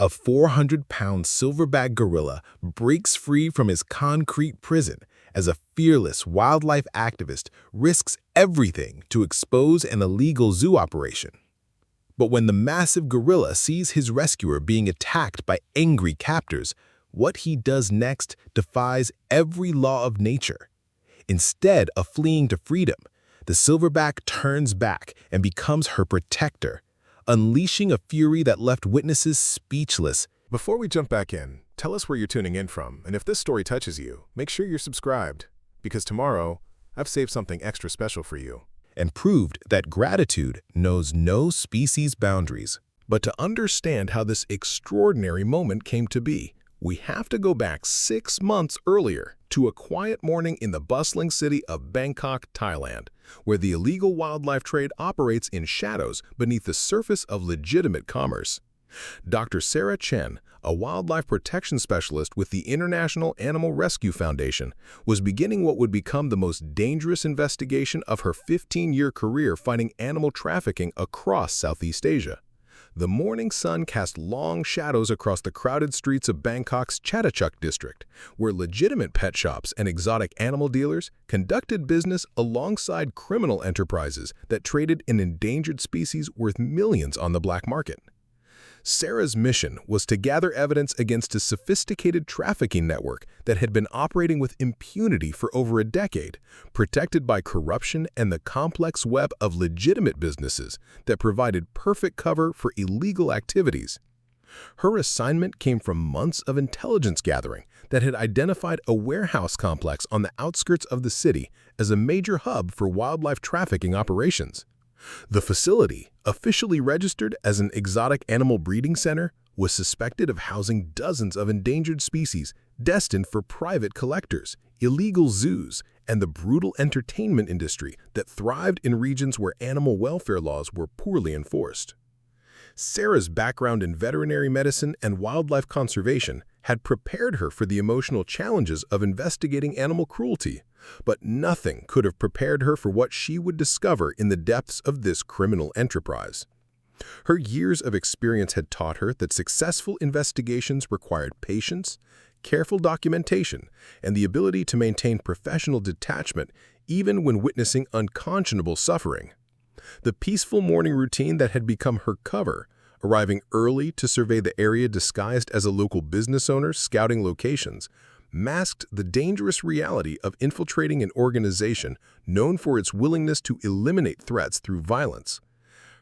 A 400-pound silverback gorilla breaks free from his concrete prison as a fearless wildlife activist risks everything to expose an illegal zoo operation. But when the massive gorilla sees his rescuer being attacked by angry captors, what he does next defies every law of nature. Instead of fleeing to freedom, the silverback turns back and becomes her protector, unleashing a fury that left witnesses speechless. Before we jump back in, tell us where you're tuning in from, and if this story touches you, make sure you're subscribed, because tomorrow, I've saved something extra special for you. And proved that gratitude knows no species boundaries. But to understand how this extraordinary moment came to be, we have to go back 6 months earlier to a quiet morning in the bustling city of Bangkok, Thailand, where the illegal wildlife trade operates in shadows beneath the surface of legitimate commerce. Dr. Chen, a wildlife protection specialist with the International Animal Rescue Foundation, was beginning what would become the most dangerous investigation of her 15-year career fighting animal trafficking across Southeast Asia. The morning sun cast long shadows across the crowded streets of Bangkok's Chathachuk district, where legitimate pet shops and exotic animal dealers conducted business alongside criminal enterprises that traded in endangered species worth millions on the black market. Sarah's mission was to gather evidence against a sophisticated trafficking network that had been operating with impunity for over a decade, protected by corruption and the complex web of legitimate businesses that provided perfect cover for illegal activities. Her assignment came from months of intelligence gathering that had identified a warehouse complex on the outskirts of the city as a major hub for wildlife trafficking operations. The facility, officially registered as an exotic animal breeding center, was suspected of housing dozens of endangered species destined for private collectors, illegal zoos, and the brutal entertainment industry that thrived in regions where animal welfare laws were poorly enforced. Sarah's background in veterinary medicine and wildlife conservation had prepared her for the emotional challenges of investigating animal cruelty, but nothing could have prepared her for what she would discover in the depths of this criminal enterprise. Her years of experience had taught her that successful investigations required patience, careful documentation, and the ability to maintain professional detachment even when witnessing unconscionable suffering. The peaceful morning routine that had become her cover, arriving early to survey the area disguised as a local business owner scouting locations, masked the dangerous reality of infiltrating an organization known for its willingness to eliminate threats through violence.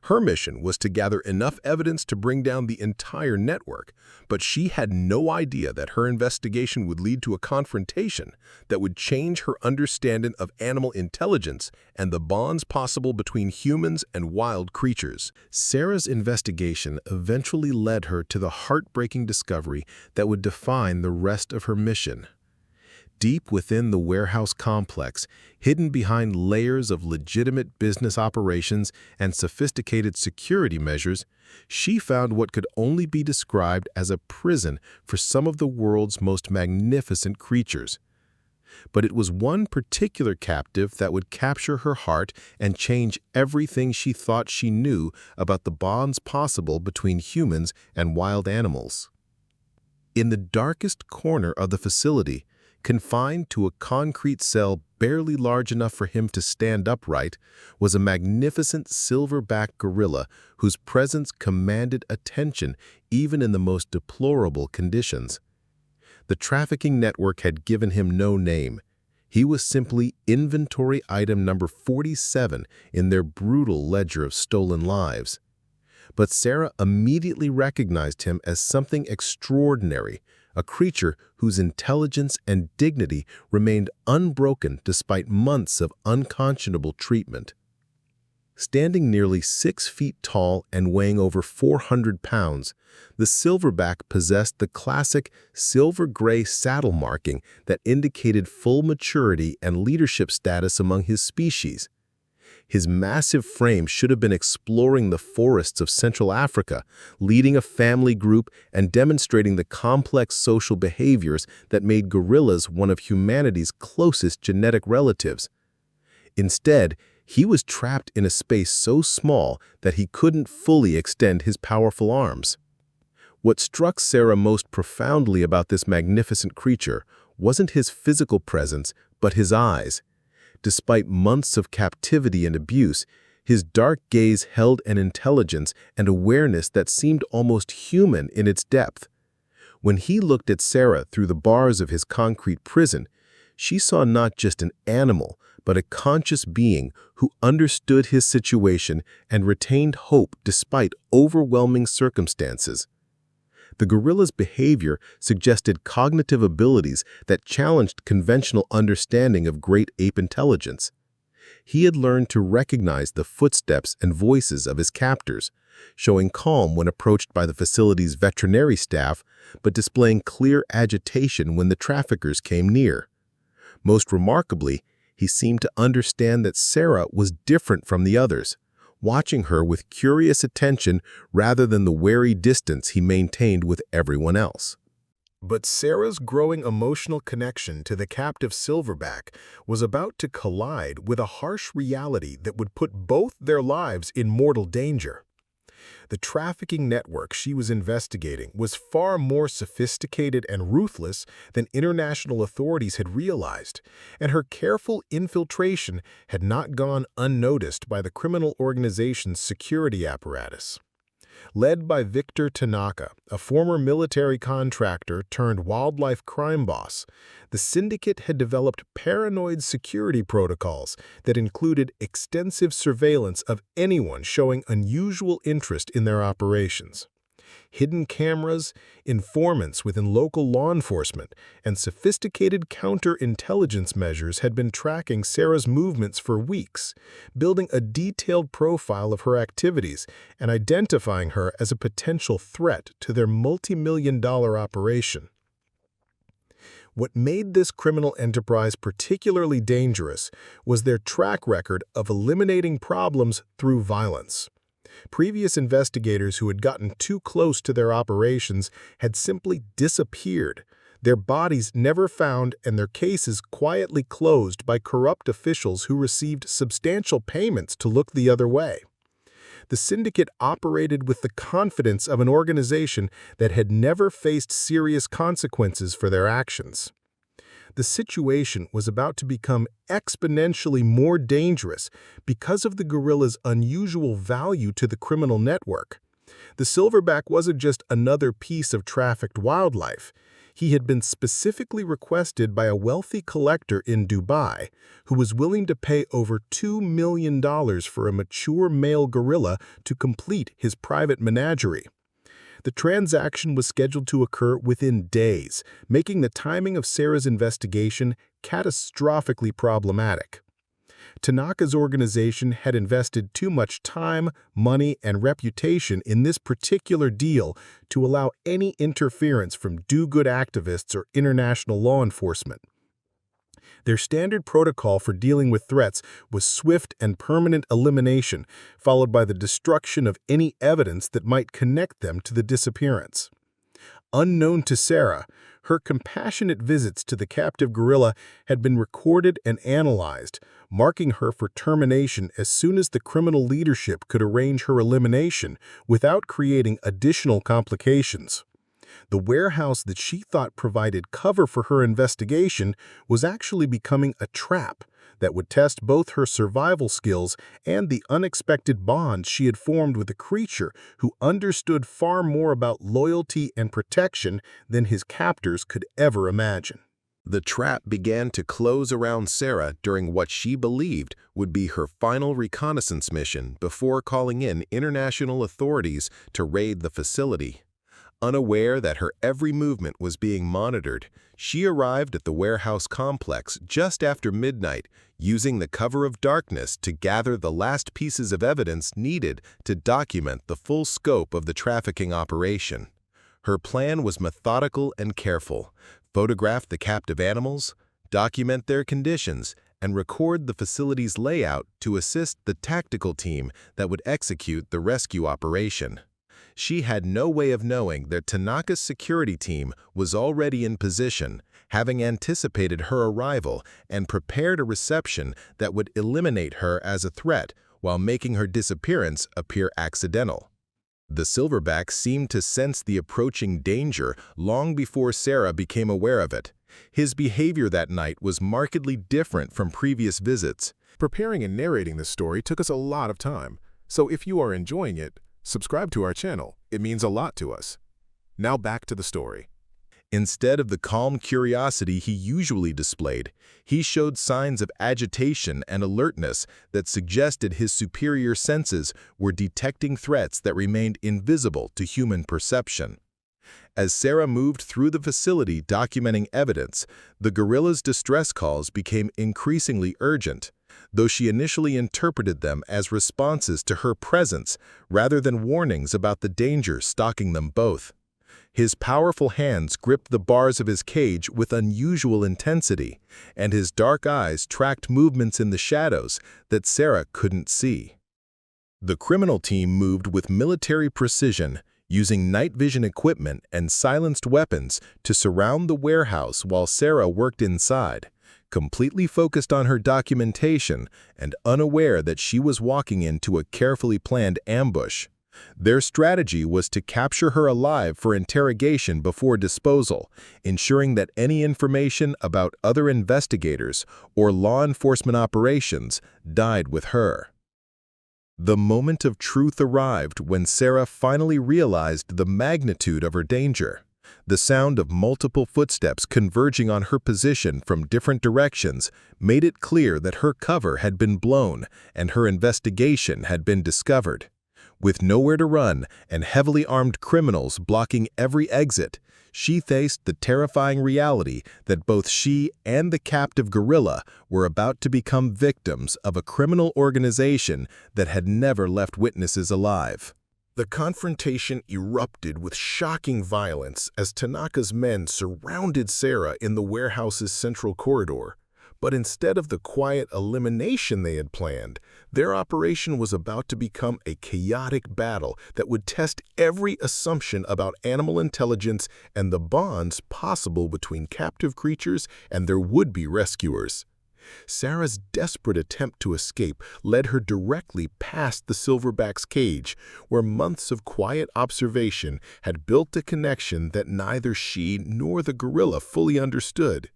Her mission was to gather enough evidence to bring down the entire network, but she had no idea that her investigation would lead to a confrontation that would change her understanding of animal intelligence and the bonds possible between humans and wild creatures. Sarah's investigation eventually led her to the heartbreaking discovery that would define the rest of her mission. Deep within the warehouse complex, hidden behind layers of legitimate business operations and sophisticated security measures, she found what could only be described as a prison for some of the world's most magnificent creatures. But it was one particular captive that would capture her heart and change everything she thought she knew about the bonds possible between humans and wild animals. In the darkest corner of the facility, confined to a concrete cell barely large enough for him to stand upright, was a magnificent silverback gorilla whose presence commanded attention even in the most deplorable conditions. The trafficking network had given him no name. He was simply inventory item number 47 in their brutal ledger of stolen lives. But Sarah immediately recognized him as something extraordinary, a creature whose intelligence and dignity remained unbroken despite months of unconscionable treatment. Standing nearly 6 feet tall and weighing over 400 pounds, the silverback possessed the classic silver-gray saddle marking that indicated full maturity and leadership status among his species. His massive frame should have been exploring the forests of Central Africa, leading a family group and demonstrating the complex social behaviors that made gorillas one of humanity's closest genetic relatives. Instead, he was trapped in a space so small that he couldn't fully extend his powerful arms. What struck Sarah most profoundly about this magnificent creature wasn't his physical presence, but his eyes. Despite months of captivity and abuse, his dark gaze held an intelligence and awareness that seemed almost human in its depth. When he looked at Sarah through the bars of his concrete prison, she saw not just an animal, but a conscious being who understood his situation and retained hope despite overwhelming circumstances. The gorilla's behavior suggested cognitive abilities that challenged conventional understanding of great ape intelligence. He had learned to recognize the footsteps and voices of his captors, showing calm when approached by the facility's veterinary staff, but displaying clear agitation when the traffickers came near. Most remarkably, he seemed to understand that Sarah was different from the others, watching her with curious attention rather than the wary distance he maintained with everyone else. But Sarah's growing emotional connection to the captive Silverback was about to collide with a harsh reality that would put both their lives in mortal danger. The trafficking network she was investigating was far more sophisticated and ruthless than international authorities had realized, and her careful infiltration had not gone unnoticed by the criminal organization's security apparatus. Led by Victor Tanaka, a former military contractor turned wildlife crime boss, the syndicate had developed paranoid security protocols that included extensive surveillance of anyone showing unusual interest in their operations. Hidden cameras, informants within local law enforcement, and sophisticated counterintelligence measures had been tracking Sarah's movements for weeks, building a detailed profile of her activities and identifying her as a potential threat to their multi-million-dollar operation. What made this criminal enterprise particularly dangerous was their track record of eliminating problems through violence. Previous investigators who had gotten too close to their operations had simply disappeared, their bodies never found and their cases quietly closed by corrupt officials who received substantial payments to look the other way. The syndicate operated with the confidence of an organization that had never faced serious consequences for their actions. The situation was about to become exponentially more dangerous because of the gorilla's unusual value to the criminal network. The Silverback wasn't just another piece of trafficked wildlife. He had been specifically requested by a wealthy collector in Dubai who was willing to pay over $2 million for a mature male gorilla to complete his private menagerie. The transaction was scheduled to occur within days, making the timing of Sarah's investigation catastrophically problematic. Tanaka's organization had invested too much time, money, and reputation in this particular deal to allow any interference from do-good activists or international law enforcement. Their standard protocol for dealing with threats was swift and permanent elimination, followed by the destruction of any evidence that might connect them to the disappearance. Unknown to Sarah, her compassionate visits to the captive gorilla had been recorded and analyzed, marking her for termination as soon as the criminal leadership could arrange her elimination without creating additional complications. The warehouse that she thought provided cover for her investigation was actually becoming a trap that would test both her survival skills and the unexpected bond she had formed with a creature who understood far more about loyalty and protection than his captors could ever imagine. The trap began to close around Sarah during what she believed would be her final reconnaissance mission before calling in international authorities to raid the facility. Unaware that her every movement was being monitored, she arrived at the warehouse complex just after midnight, using the cover of darkness to gather the last pieces of evidence needed to document the full scope of the trafficking operation. Her plan was methodical and careful: photograph the captive animals, document their conditions, and record the facility's layout to assist the tactical team that would execute the rescue operation. She had no way of knowing that Tanaka's security team was already in position, having anticipated her arrival and prepared a reception that would eliminate her as a threat while making her disappearance appear accidental. The Silverback seemed to sense the approaching danger long before Sarah became aware of it. His behavior that night was markedly different from previous visits. Preparing and narrating this story took us a lot of time, so if you are enjoying it, subscribe to our channel. It means a lot to us. Now back to the story. Instead of the calm curiosity he usually displayed, he showed signs of agitation and alertness that suggested his superior senses were detecting threats that remained invisible to human perception. As Sarah moved through the facility documenting evidence, the gorilla's distress calls became increasingly urgent, though she initially interpreted them as responses to her presence rather than warnings about the danger stalking them both. His powerful hands gripped the bars of his cage with unusual intensity, and his dark eyes tracked movements in the shadows that Sarah couldn't see. The criminal team moved with military precision, using night vision equipment and silenced weapons to surround the warehouse while Sarah worked inside, completely focused on her documentation and unaware that she was walking into a carefully planned ambush. Their strategy was to capture her alive for interrogation before disposal, ensuring that any information about other investigators or law enforcement operations died with her. The moment of truth arrived when Sarah finally realized the magnitude of her danger. The sound of multiple footsteps converging on her position from different directions made it clear that her cover had been blown and her investigation had been discovered. With nowhere to run and heavily armed criminals blocking every exit, she faced the terrifying reality that both she and the captive gorilla were about to become victims of a criminal organization that had never left witnesses alive. The confrontation erupted with shocking violence as Tanaka's men surrounded Sarah in the warehouse's central corridor. But instead of the quiet elimination they had planned, their operation was about to become a chaotic battle that would test every assumption about animal intelligence and the bonds possible between captive creatures and their would-be rescuers. Sarah's desperate attempt to escape led her directly past the Silverback's cage, where months of quiet observation had built a connection that neither she nor the gorilla fully understood.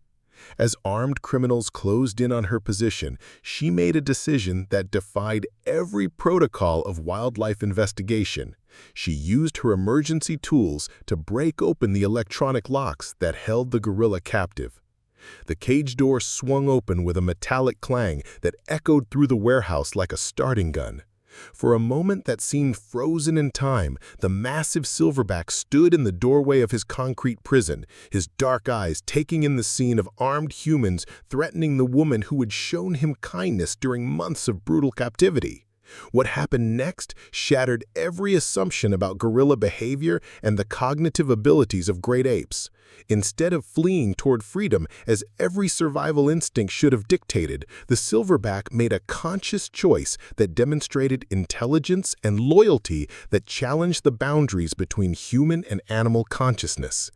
As armed criminals closed in on her position, she made a decision that defied every protocol of wildlife investigation. She used her emergency tools to break open the electronic locks that held the gorilla captive. The cage door swung open with a metallic clang that echoed through the warehouse like a starting gun. For a moment that seemed frozen in time, the massive Silverback stood in the doorway of his concrete prison, his dark eyes taking in the scene of armed humans threatening the woman who had shown him kindness during months of brutal captivity. What happened next shattered every assumption about gorilla behavior and the cognitive abilities of great apes. Instead of fleeing toward freedom, as every survival instinct should have dictated, the Silverback made a conscious choice that demonstrated intelligence and loyalty that challenged the boundaries between human and animal consciousness.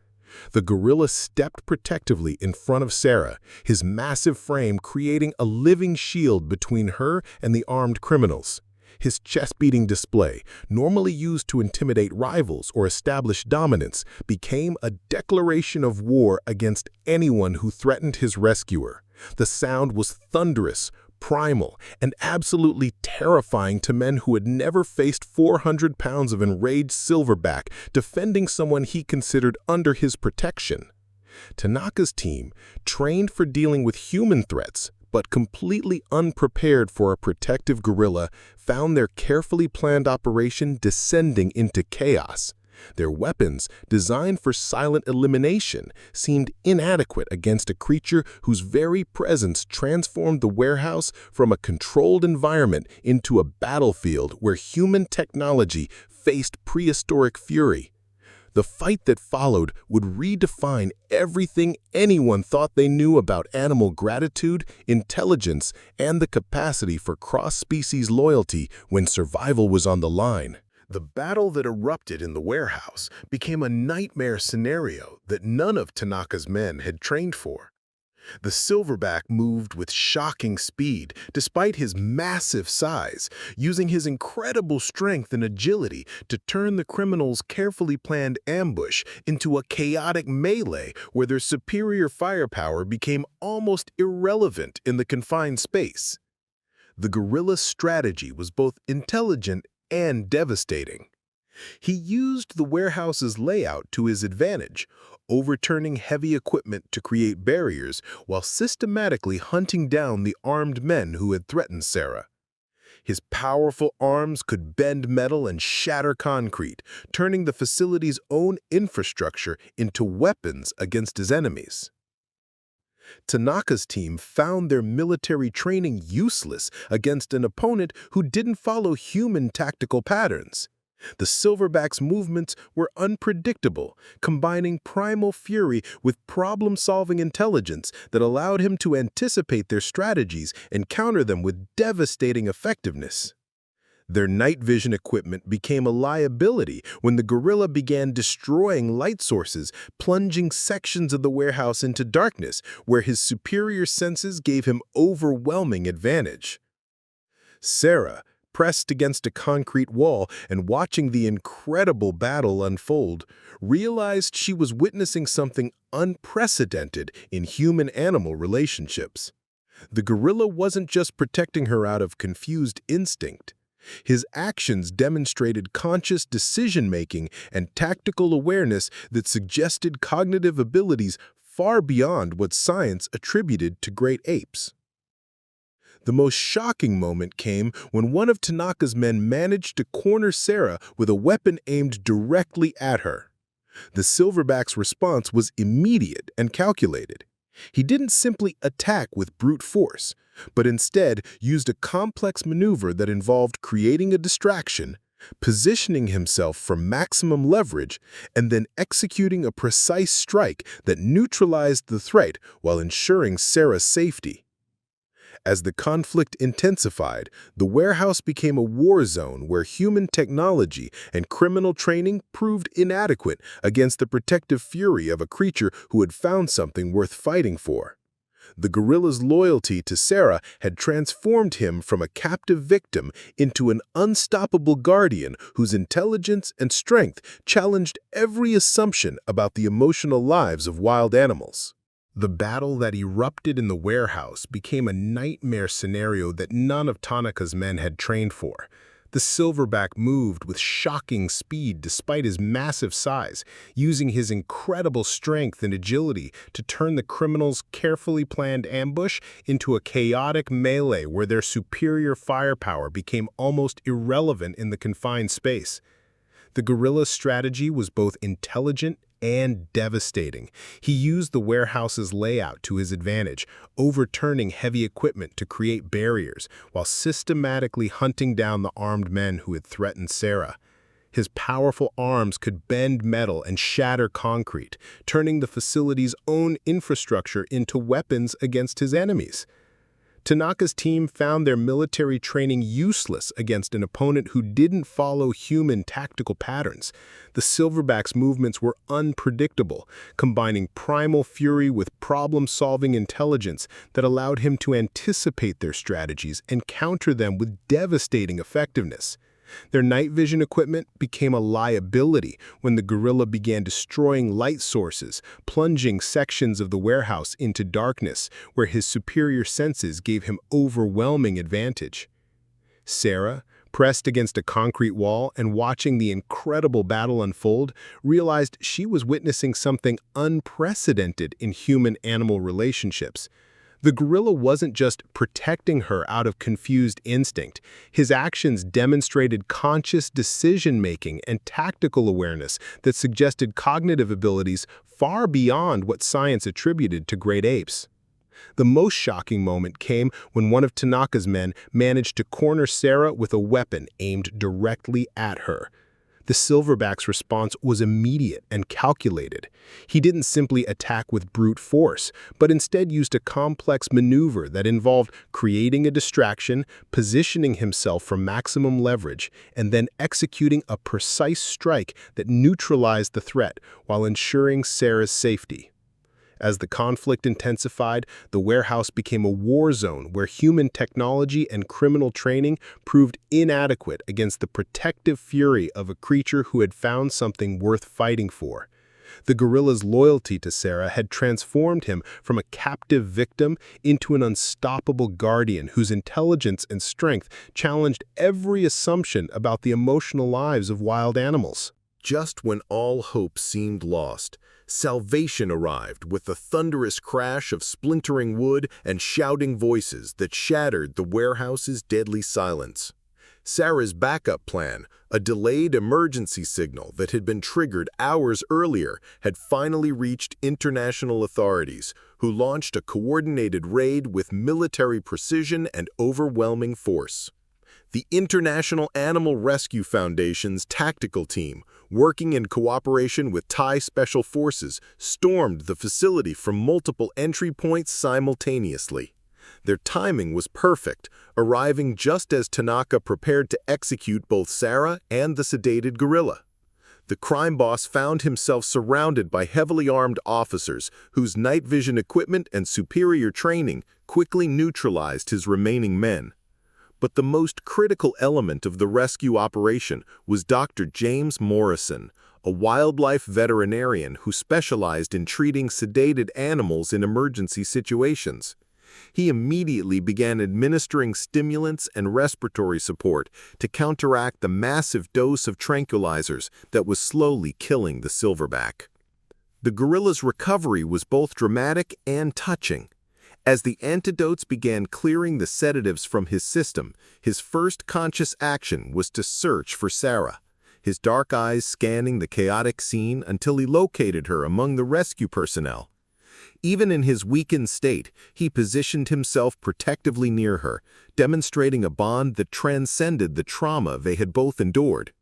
The gorilla stepped protectively in front of Sarah, his massive frame creating a living shield between her and the armed criminals. His chest-beating display, normally used to intimidate rivals or establish dominance, became a declaration of war against anyone who threatened his rescuer. The sound was thunderous, primal, and absolutely terrifying to men who had never faced 400 pounds of enraged Silverback defending someone he considered under his protection. Tanaka's team, trained for dealing with human threats, but completely unprepared for a protective gorilla, found their carefully planned operation descending into chaos. Their weapons, designed for silent elimination, seemed inadequate against a creature whose very presence transformed the warehouse from a controlled environment into a battlefield where human technology faced prehistoric fury. The fight that followed would redefine everything anyone thought they knew about animal gratitude, intelligence, and the capacity for cross-species loyalty when survival was on the line. The battle that erupted in the warehouse became a nightmare scenario that none of Tanaka's men had trained for. The Silverback moved with shocking speed despite his massive size, using his incredible strength and agility to turn the criminals' carefully planned ambush into a chaotic melee where their superior firepower became almost irrelevant in the confined space. The guerrilla's strategy was both intelligent and devastating. He used the warehouse's layout to his advantage, overturning heavy equipment to create barriers while systematically hunting down the armed men who had threatened Sarah. His powerful arms could bend metal and shatter concrete, turning the facility's own infrastructure into weapons against his enemies. Tanaka's team found their military training useless against an opponent who didn't follow human tactical patterns. The Silverback's movements were unpredictable, combining primal fury with problem-solving intelligence that allowed him to anticipate their strategies and counter them with devastating effectiveness. Their night vision equipment became a liability when the guerrilla began destroying light sources, plunging sections of the warehouse into darkness, where his superior senses gave him overwhelming advantage. Sarah, pressed against a concrete wall and watching the incredible battle unfold, realized she was witnessing something unprecedented in human-animal relationships. The gorilla wasn't just protecting her out of confused instinct. His actions demonstrated conscious decision-making and tactical awareness that suggested cognitive abilities far beyond what science attributed to great apes. The most shocking moment came when one of Tanaka's men managed to corner Sarah with a weapon aimed directly at her. The Silverback's response was immediate and calculated. He didn't simply attack with brute force, but instead used a complex maneuver that involved creating a distraction, positioning himself for maximum leverage, and then executing a precise strike that neutralized the threat while ensuring Sarah's safety. As the conflict intensified, the warehouse became a war zone where human technology and criminal training proved inadequate against the protective fury of a creature who had found something worth fighting for. The gorilla's loyalty to Sarah had transformed him from a captive victim into an unstoppable guardian whose intelligence and strength challenged every assumption about the emotional lives of wild animals. The battle that erupted in the warehouse became a nightmare scenario that none of Tanaka's men had trained for. The Silverback moved with shocking speed despite his massive size, using his incredible strength and agility to turn the criminals' carefully planned ambush into a chaotic melee where their superior firepower became almost irrelevant in the confined space. The guerrilla's strategy was both intelligent and devastating. He used the warehouse's layout to his advantage, overturning heavy equipment to create barriers while systematically hunting down the armed men who had threatened Sarah. His powerful arms could bend metal and shatter concrete, turning the facility's own infrastructure into weapons against his enemies. Tanaka's team found their military training useless against an opponent who didn't follow human tactical patterns. The Silverback's movements were unpredictable, combining primal fury with problem-solving intelligence that allowed him to anticipate their strategies and counter them with devastating effectiveness. Their night vision equipment became a liability when the guerrilla began destroying light sources, plunging sections of the warehouse into darkness, where his superior senses gave him overwhelming advantage. Sarah, pressed against a concrete wall and watching the incredible battle unfold, realized she was witnessing something unprecedented in human-animal relationships. The gorilla wasn't just protecting her out of confused instinct. His actions demonstrated conscious decision-making and tactical awareness that suggested cognitive abilities far beyond what science attributed to great apes. The most shocking moment came when one of Tanaka's men managed to corner Sarah with a weapon aimed directly at her. The Silverback's response was immediate and calculated. He didn't simply attack with brute force, but instead used a complex maneuver that involved creating a distraction, positioning himself for maximum leverage, and then executing a precise strike that neutralized the threat while ensuring Sarah's safety. As the conflict intensified, the warehouse became a war zone where human technology and criminal training proved inadequate against the protective fury of a creature who had found something worth fighting for. The gorilla's loyalty to Sarah had transformed him from a captive victim into an unstoppable guardian whose intelligence and strength challenged every assumption about the emotional lives of wild animals. Just when all hope seemed lost, salvation arrived with the thunderous crash of splintering wood and shouting voices that shattered the warehouse's deadly silence. Sarah's backup plan, a delayed emergency signal that had been triggered hours earlier, had finally reached international authorities, who launched a coordinated raid with military precision and overwhelming force. The International Animal Rescue Foundation's tactical team, working in cooperation with Thai Special Forces, stormed the facility from multiple entry points simultaneously. Their timing was perfect, arriving just as Tanaka prepared to execute both Sarah and the sedated gorilla. The crime boss found himself surrounded by heavily armed officers whose night vision equipment and superior training quickly neutralized his remaining men. But the most critical element of the rescue operation was Dr. James Morrison, a wildlife veterinarian who specialized in treating sedated animals in emergency situations. He immediately began administering stimulants and respiratory support to counteract the massive dose of tranquilizers that was slowly killing the silverback. The gorilla's recovery was both dramatic and touching. As the antidotes began clearing the sedatives from his system, his first conscious action was to search for Sarah, his dark eyes scanning the chaotic scene until he located her among the rescue personnel. Even in his weakened state, he positioned himself protectively near her, demonstrating a bond that transcended the trauma they had both endured.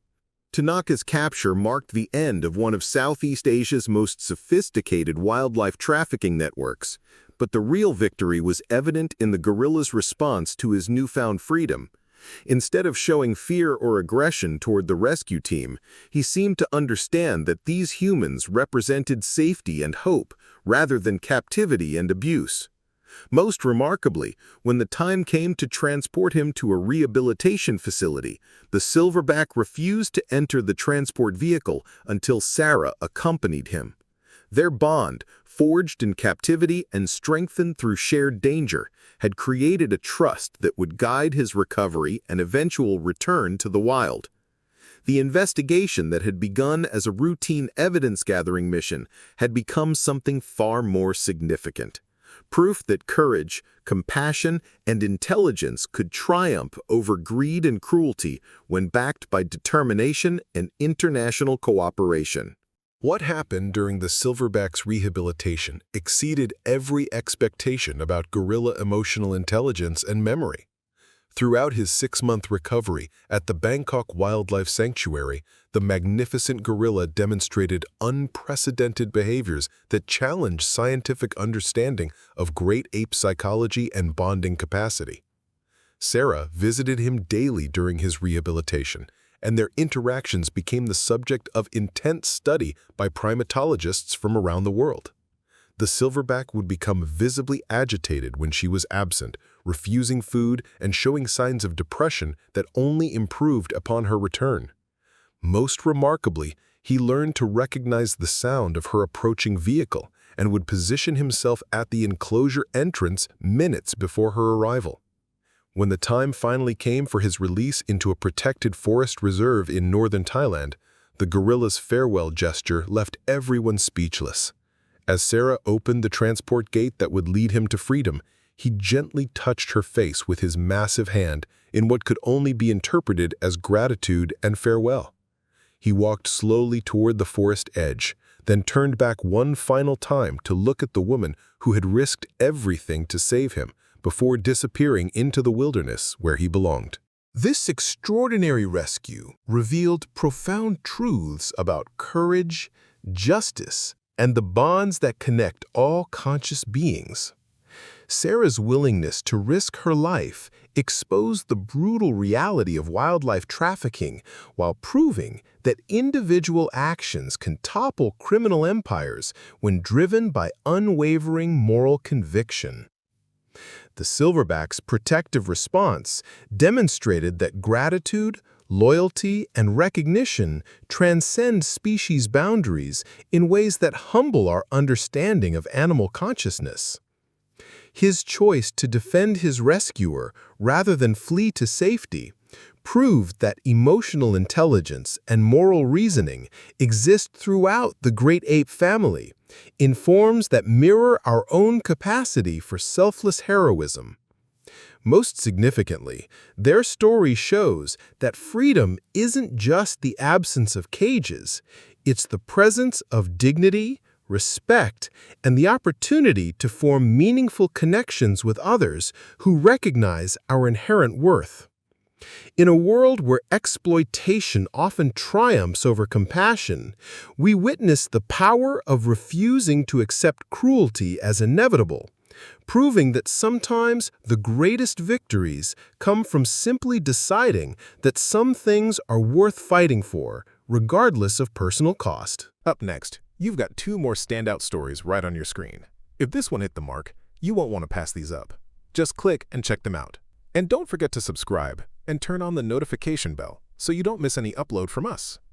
Tanaka's capture marked the end of one of Southeast Asia's most sophisticated wildlife trafficking networks, but the real victory was evident in the gorilla's response to his newfound freedom. Instead of showing fear or aggression toward the rescue team, he seemed to understand that these humans represented safety and hope rather than captivity and abuse. Most remarkably, when the time came to transport him to a rehabilitation facility, the silverback refused to enter the transport vehicle until Sarah accompanied him. Their bond, forged in captivity and strengthened through shared danger, had created a trust that would guide his recovery and eventual return to the wild. The investigation that had begun as a routine evidence-gathering mission had become something far more significant. Proof that courage, compassion, and intelligence could triumph over greed and cruelty when backed by determination and international cooperation. What happened during the silverback's rehabilitation exceeded every expectation about gorilla emotional intelligence and memory. Throughout his 6-month recovery at the Bangkok Wildlife Sanctuary, the magnificent gorilla demonstrated unprecedented behaviors that challenged scientific understanding of great ape psychology and bonding capacity. Sarah visited him daily during his rehabilitation, and their interactions became the subject of intense study by primatologists from around the world. The silverback would become visibly agitated when she was absent, refusing food and showing signs of depression that only improved upon her return. Most remarkably, he learned to recognize the sound of her approaching vehicle and would position himself at the enclosure entrance minutes before her arrival. When the time finally came for his release into a protected forest reserve in northern Thailand, the gorilla's farewell gesture left everyone speechless. As Sarah opened the transport gate that would lead him to freedom, he gently touched her face with his massive hand in what could only be interpreted as gratitude and farewell. He walked slowly toward the forest edge, then turned back one final time to look at the woman who had risked everything to save him, before disappearing into the wilderness where he belonged. This extraordinary rescue revealed profound truths about courage, justice, and the bonds that connect all conscious beings. Sarah's willingness to risk her life exposed the brutal reality of wildlife trafficking while proving that individual actions can topple criminal empires when driven by unwavering moral conviction. The Silverback's protective response demonstrated that gratitude, loyalty, and recognition transcend species boundaries in ways that humble our understanding of animal consciousness. His choice to defend his rescuer rather than flee to safety proved that emotional intelligence and moral reasoning exist throughout the great ape family, in forms that mirror our own capacity for selfless heroism. Most significantly, their story shows that freedom isn't just the absence of cages, it's the presence of dignity, respect, and the opportunity to form meaningful connections with others who recognize our inherent worth. In a world where exploitation often triumphs over compassion, we witness the power of refusing to accept cruelty as inevitable, proving that sometimes the greatest victories come from simply deciding that some things are worth fighting for, regardless of personal cost. Up next, you've got 2 more standout stories right on your screen. If this one hit the mark, you won't want to pass these up. Just click and check them out. And don't forget to subscribe and turn on the notification bell so you don't miss any upload from us.